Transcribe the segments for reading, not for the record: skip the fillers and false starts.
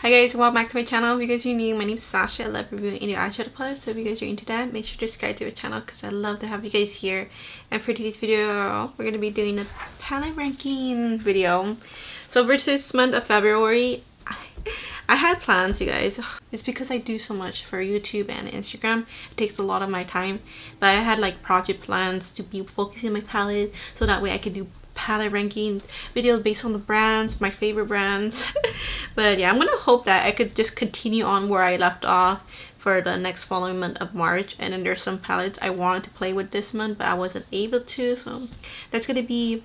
Hi guys, welcome back to my channel. If you guys are new, my name is Sasha. I love reviewing any eyeshadow palettes, so if you guys are into that, make sure to subscribe to the channel because I love to have you guys here. And for today's video, we're going to be doing a palette ranking video. So for this month of February, I had plans, you guys. It's because I do so much for YouTube and Instagram. It takes a lot of my time, but I had like project plans to be focusing on my palette so that way I could do palette ranking videos based on the brands, my favorite brands. But yeah, I'm gonna hope that I could just continue on where I left off for the next following month of March. And then there's some palettes I wanted to play with this month but I wasn't able to, so that's gonna be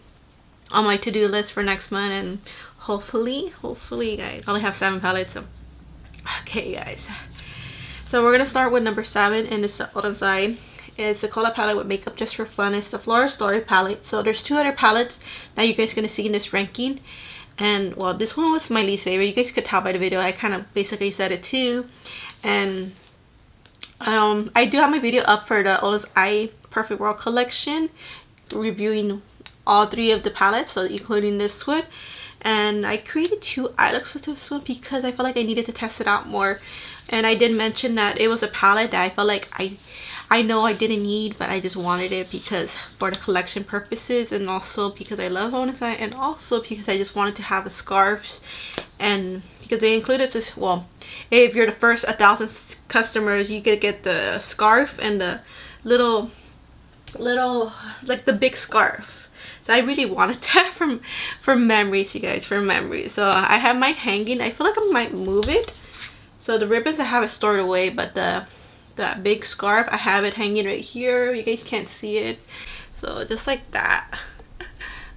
on my to-do list for next month. And hopefully guys, I only have 7 palettes, so okay guys, so we're gonna start with number 7, and it's the Oden side. It's a color palette with makeup just for fun. It's the Flora Story palette. So there's 2 other palettes that you guys gonna see in this ranking, and well, this one was my least favorite. You guys could tell by the video, I kind of basically said it too. And I do have my video up for the Oden's Eye Perfect World collection, reviewing all 3 of the palettes, so including this one. And I created 2 eye looks with this one because I felt like I needed to test it out more. And I did mention that it was a palette that I felt like I know I didn't need, but I just wanted it because for the collection purposes, and also because I love Oden's Eye, and also because I just wanted to have the scarves. And because they included this, well, if you're the first 1,000 customers, you could get the scarf and the little like the big scarf. So I really wanted that for memories, you guys, for memories. So I have mine hanging. I feel like I might move it. So the ribbons I have it stored away, but that big scarf I have it hanging right here. You guys can't see it, so just like that.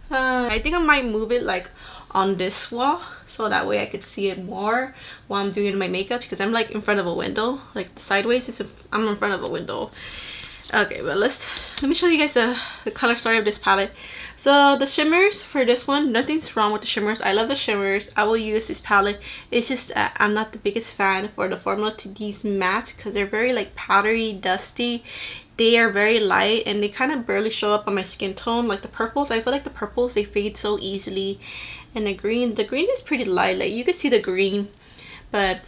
I think I might move it like on this wall so that way I could see it more while I'm doing my makeup, because I'm like in front of a window, like sideways. I'm in front of a window. Okay, but let me show you guys the color story of this palette. So the shimmers for this one, nothing's wrong with the shimmers. I love the shimmers. I will use this palette. It's just I'm not the biggest fan for the formula to these mattes because they're very like powdery, dusty. They are very light and they kind of barely show up on my skin tone. Like the purples, I feel like the purples, they fade so easily. And the green is pretty light. Like you can see the green, but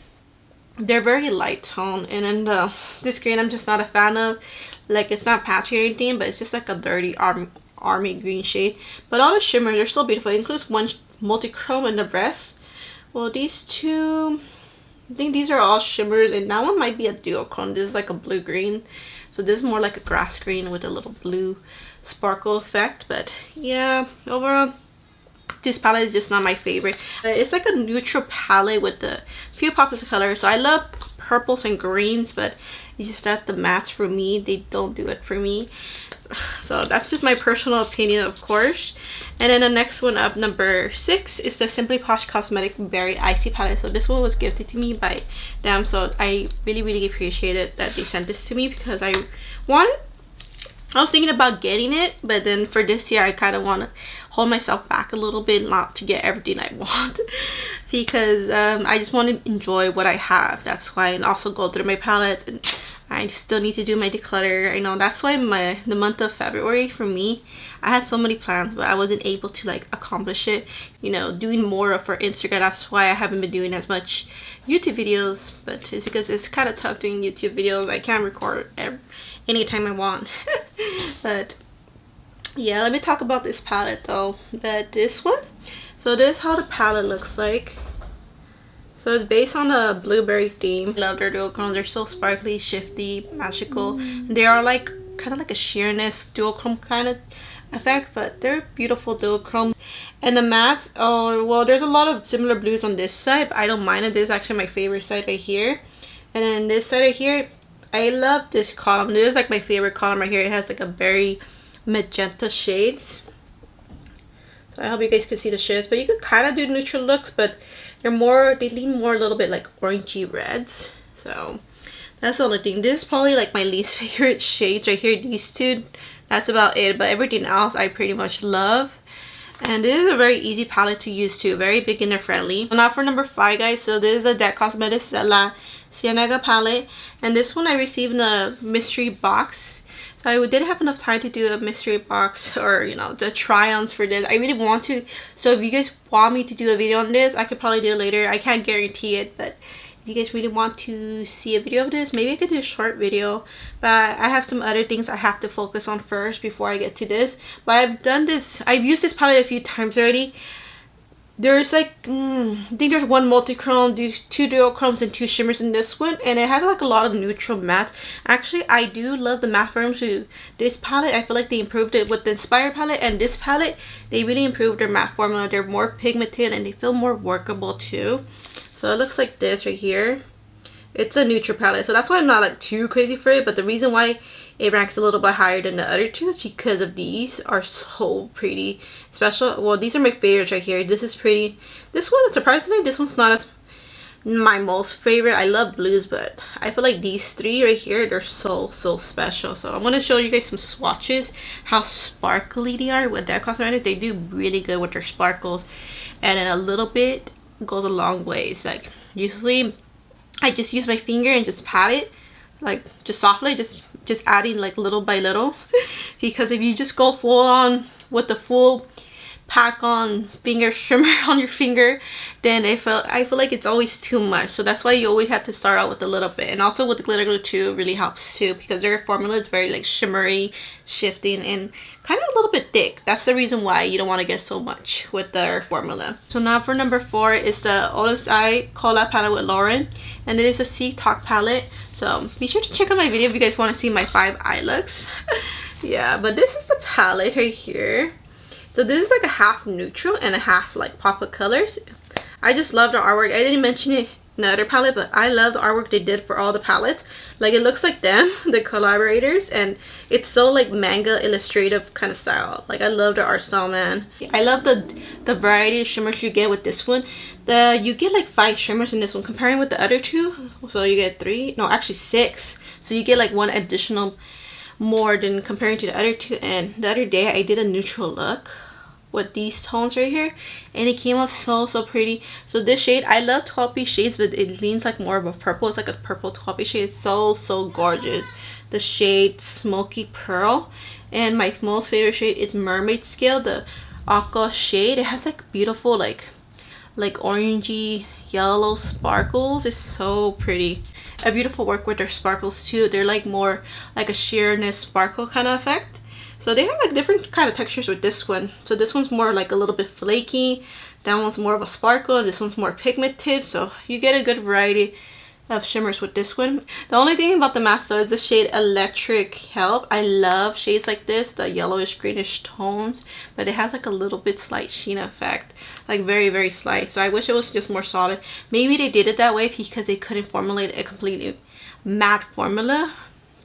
they're very light tone. And then this green I'm just not a fan of. Like it's not patchy or anything, but it's just like a dirty army green shade. But all the shimmers, they're so beautiful. It includes one multi-chrome and the rest, well, these 2, I think these are all shimmers, and that one might be a duochrome. This is like a blue green, so this is more like a grass green with a little blue sparkle effect. But yeah, overall this palette is just not my favorite. It's like a neutral palette with a few pops of color. So I love purples and greens, but it's just that the mattes for me, they don't do it for me. So that's just my personal opinion, of course. And then the next one up, number 6, is the Simply Posh Cosmetic Berry Icy palette. So this one was gifted to me by them, so I really appreciated that they sent this to me because I was thinking about getting it, but then for this year I kind of want to hold myself back a little bit, not to get everything I want, because I just want to enjoy what I have. That's why, and also go through my palettes, and I still need to do my declutter. I know that's why the month of February for me, I had so many plans, but I wasn't able to like accomplish it. You know, doing more for Instagram. That's why I haven't been doing as much YouTube videos. But it's because it's kind of tough doing YouTube videos. I can't record anytime I want. But yeah, let me talk about this palette though. This one. So this is how the palette looks like. So it's based on a blueberry theme. I love their duochrome. They're so sparkly, shifty, magical. They are like kind of like a sheerness duochrome kind of effect, but they're beautiful duochrome. And the mattes, oh well, there's a lot of similar blues on this side, but I don't mind it. This is actually my favorite side right here. And then this side right here, I love this column. This is like my favorite column right here. It has like a very magenta shades. So I hope you guys can see the shades, but you could kind of do neutral looks, but they lean more a little bit like orangey reds. So that's the only thing. This is probably like my least favorite shades right here, these 2. That's about it, but everything else I pretty much love. And this is a very easy palette to use too, very beginner friendly. Now for number 5, guys, so this is a Adept Cosmetics La Cienega palette, and this one I received in a mystery box. So I didn't have enough time to do a mystery box or, you know, the try-ons for this. I really want to. So if you guys want me to do a video on this, I could probably do it later. I can't guarantee it, but if you guys really want to see a video of this, maybe I could do a short video. But I have some other things I have to focus on first before I get to this. But I've done this. I've used this palette a few times already. There's like I think there's one multi-chrome, 2 duochromes, and 2 shimmers in this one, and it has like a lot of neutral matte. Actually, I do love the matte form to this palette. I feel like they improved it with the Inspired palette and this palette. They really improved their matte formula. They're more pigmented and they feel more workable too. So it looks like this right here. It's a neutral palette, so that's why I'm not like too crazy for it. But the reason why it ranks a little bit higher than the other two is because of these are so pretty. Special. Well, these are my favorites right here. This is pretty. This one, surprisingly, this one's not as my most favorite. I love blues, but I feel like these 3 right here, they're so special. So I'm going to show you guys some swatches, how sparkly they are with Adept Cosmetics. They do really good with their sparkles, and then a little bit goes a long ways. Like usually I just use my finger and just pat it, like just softly, just adding like little by little. Because if you just go full on with the full pack on finger shimmer on your finger, then I feel like it's always too much. So that's why you always have to start out with a little bit. And also with the glitter glue too, it really helps too, because their formula is very like shimmery, shifting, and kind of a little bit thick. That's the reason why you don't want to get so much with their formula. So now for number 4 is the ODENS Eye Collab palette with Lauren, and it is a Sea Talk palette. So be sure to check out my video if you guys want to see my 5 eye looks. Yeah, but this is the palette right here. So this is like a half neutral and a half like pop of colors. I just love the artwork. I didn't mention it in the other palette, but I love the artwork they did for all the palettes. Like it looks like them, the collaborators, and it's so like manga illustrative kind of style. Like I love the art style, man. I love the variety of shimmers you get with this one. You get like 5 shimmers in this one comparing with the other 2. So you get 3, no, actually 6. So you get like 1 additional more than comparing to the other 2. And the other day I did a neutral look with these tones right here, and it came out so pretty. So this shade, I love taupey shades, but it leans like more of a purple. It's like a purple taupey shade. It's so gorgeous. The shade Smoky Pearl, and my most favorite shade is Mermaid Scale, the aqua shade. It has like beautiful like orangey yellow sparkles. It's so pretty. A beautiful work with their sparkles too. They're like more like a sheerness sparkle kind of effect. So they have like different kind of textures with this one. So this one's more like a little bit flaky, that one's more of a sparkle, and this one's more pigmented. So you get a good variety of shimmers with this one. The only thing about the mask though is the shade Electric Help. I love shades like this, the yellowish greenish tones, but it has like a little bit slight sheen effect, like very slight. So I wish it was just more solid. Maybe they did it that way because they couldn't formulate a completely matte formula,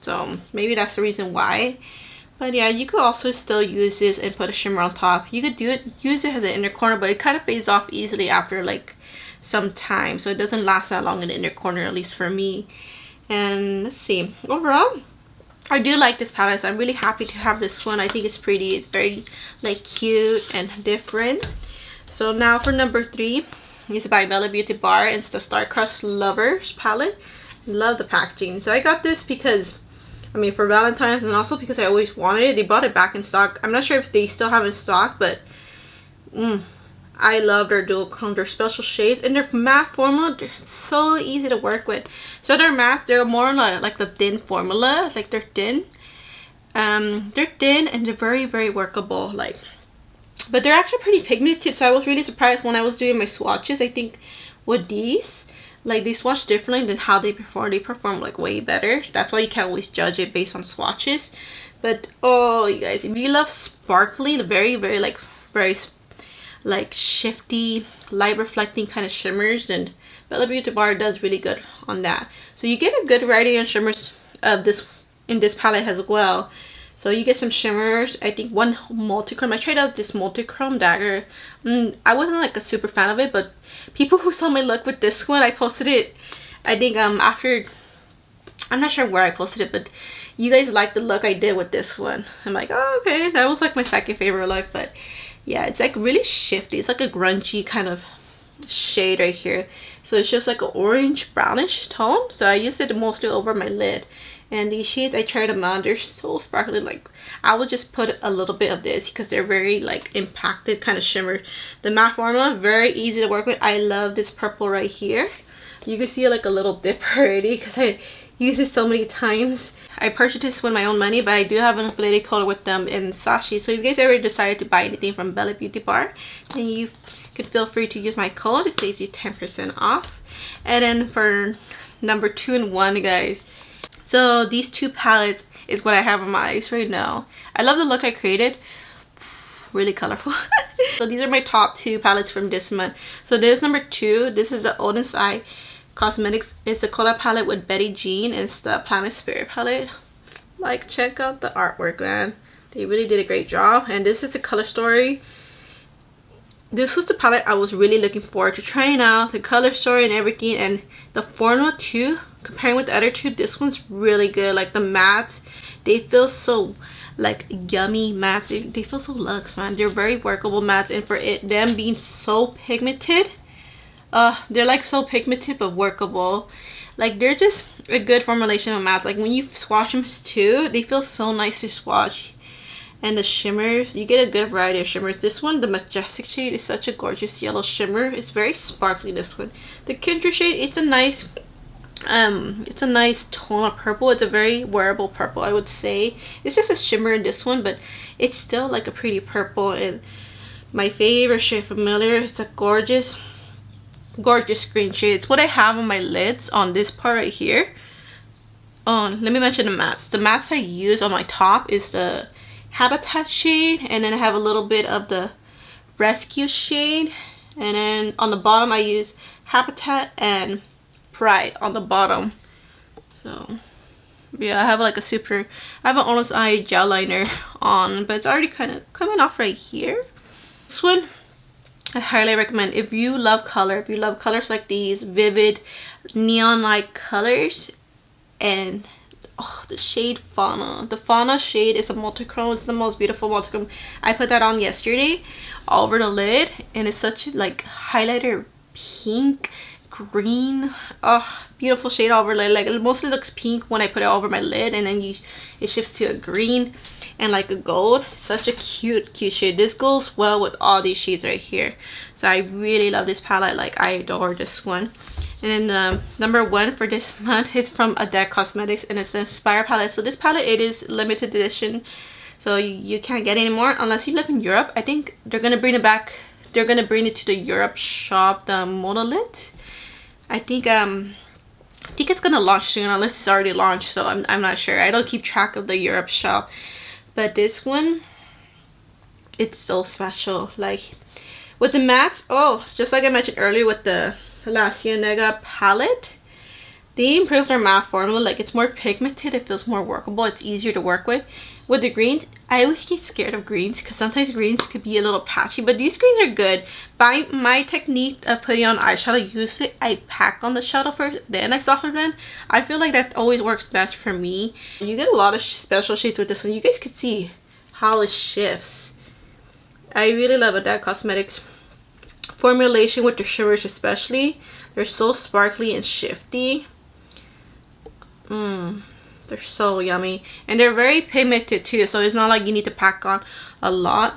so maybe that's the reason why. But yeah, you could also still use this and put a shimmer on top. You could use it as an inner corner, but it kind of fades off easily after like some time, so it doesn't last that long in the inner corner, at least for me. And let's see, overall I do like this palette, so I'm really happy to have this one. I think it's pretty. It's very like cute and different. So now for number 3, it's by Bellabeautébar. It's the Star-Crossed Lovers palette. Love the packaging. So I got this because, I mean, for Valentine's, and also because I always wanted it. They brought it back in stock. I'm not sure if they still have it in stock, but I love their dual chrome, their special shades, and their matte formula. They're so easy to work with. So their matte, they're more like the thin formula. Like they're thin. They're thin and they're very workable. Like, but they're actually pretty pigmented. So I was really surprised when I was doing my swatches. I think with these, like they swatch differently than how they perform. They perform like way better. That's why you can't always judge it based on swatches. But oh, you guys, if you love sparkly, very like shifty, light reflecting kind of shimmers, and Bellabeautébar does really good on that. So you get a good variety of shimmers of this in this palette as well. So you get some shimmers. I think 1 multi-chrome. I tried out this multi-chrome dagger. I wasn't like a super fan of it, but people who saw my look with this one, I posted it, I think after, I'm not sure where I posted it, but you guys liked the look I did with this one. I'm like, oh, okay, that was like my second favorite look. But yeah, it's like really shifty. It's like a grungy kind of shade right here. So it shows like an orange brownish tone. So I used it mostly over my lid, And these shades, I tried them on. They're so sparkly. Like, I will just put a little bit of this because they're very like impacted kind of shimmer. The matte formula, very easy to work with. I love this purple right here. You can see like a little dip already because I use it so many times. I purchased this with my own money, but I do have an affiliate code with them in Sashi. So if you guys ever decided to buy anything from Bellabeautébar, then you could feel free to use my code. It saves you 10% off. And then for number 2 and 1, guys. So these 2 palettes is what I have on my eyes right now. I love the look I created. Really colorful. So these are my top 2 palettes from this month. So this number 2. This is the ODENS Cosmetics. It's a collab palette with Betty Jean. It's the Planet Spirit palette. Like, check out the artwork, man. They really did a great job. And this is the color story. This was the palette I was really looking forward to trying out. The color story and everything. And the formula too. Comparing with the other 2, this one's really good. Like the mattes, they feel so like yummy mattes. They feel so luxe, man. They're very workable mattes. And for them being so pigmented, they're like so pigmented but workable. Like, they're just a good formulation of mattes. Like, when you swatch them too, they feel so nice to swatch. And the shimmers, you get a good variety of shimmers. This one, the Majestic shade, is such a gorgeous yellow shimmer. It's very sparkly, this one. The Kindred shade, it's a nice tone of purple. It's a very wearable purple, I would say. It's just a shimmer in this one, but it's still like a pretty purple. And my favorite shade, Familiar, it's a gorgeous green shade. It's what I have on my lids on this part right here. Let me mention the mattes. The mattes I use on my top is the Habitat shade, and then I have a little bit of the Rescue shade, and then on the bottom I use Habitat and Pride on the bottom. So yeah, I have like I have an Honest Eye gel liner on, but it's already kind of coming off right here. This one I highly recommend if you love color. If you love colors like these vivid neon-like colors. And the shade Fauna. The Fauna shade is a multichrome. It's the most beautiful multichrome. I put that on yesterday over the lid, and it's such a like highlighter pink, green. Beautiful shade over lid. Like, it mostly looks pink when I put it over my lid, and then it shifts to a green and like a gold. Such a cute shade. This goes well with all these shades right here. So I really love this palette. Like, I adore this one. And then number 1 for this month is from Adept Cosmetics, and it's an Inspired Palette. So this palette, it is limited edition, so you can't get it anymore unless you live in Europe. I think they're gonna bring it back. They're gonna bring it to the Europe shop, the Monolith. I think it's gonna launch soon, unless it's already launched. So I'm not sure. I don't keep track of the Europe shop. But this one, it's so special. Like, with the mattes, just like I mentioned earlier with the La Cienega palette, they improved their matte formula. Like, it's more pigmented, it feels more workable, it's easier to work with. With the greens, I always get scared of greens because sometimes greens could be a little patchy, but these greens are good. By my technique of putting on eyeshadow, usually I pack on the shadow first, then I soften it. I feel like that always works best for me. You get a lot of special shades with this one. You guys could see how it shifts. I really love Adept Cosmetics formulation with the shimmers, especially. They're so sparkly and shifty. They're so yummy, and they're very pigmented too, so it's not like you need to pack on a lot.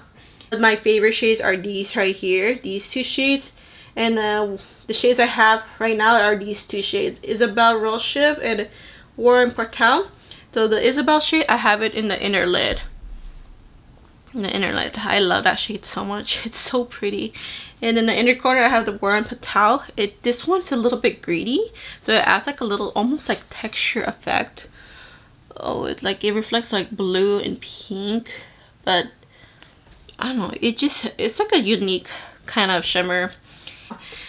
My favorite shades are these right here, these 2 shades, and the shades I have right now are these 2 shades, Isabel Rose Shiv and Warren Portal. So the Isabel shade, I have it in the inner lid. I love that shade so much. It's so pretty. And in the inner corner, I have the Warren Patel. This one's a little bit greedy, so it adds like a little, almost like texture effect. It reflects like blue and pink, but I don't know. It's like a unique kind of shimmer.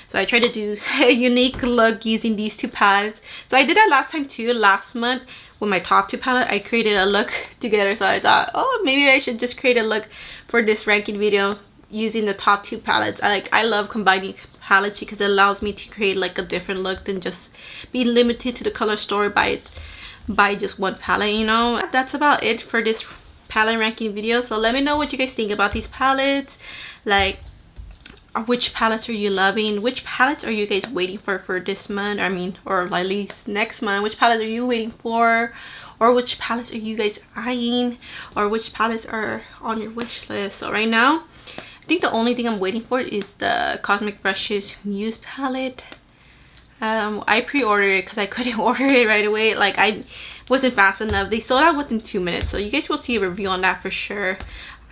So I tried to do a unique look using these 2 palettes. So I did that last time too, last month. With my top 2 palette, I created a look together, so I thought, maybe I should just create a look for this ranking video using the top 2 palettes. I love combining palettes because it allows me to create like a different look than just be limited to the color story by just one palette, you know. That's about it for this palette ranking video. So let me know what you guys think about these palettes. Like, which palettes are you loving? Which palettes are you guys waiting for this month? Or at least next month. Which palettes are you waiting for? or which palettes are you guys eyeing, or which palettes are on your wish list. So right now I think the only thing I'm waiting for is the Cosmic Brushes Muse palette. I pre-ordered it because I couldn't order it right away. Like, I wasn't fast enough. They sold out within 2 minutes, so you guys will see a review on that for sure.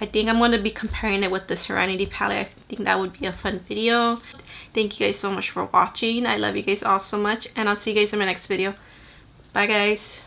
I think I'm going to be comparing it with the Serenity palette. I think that would be a fun video. Thank you guys so much for watching. I love you guys all so much, and I'll see you guys in my next video. Bye guys.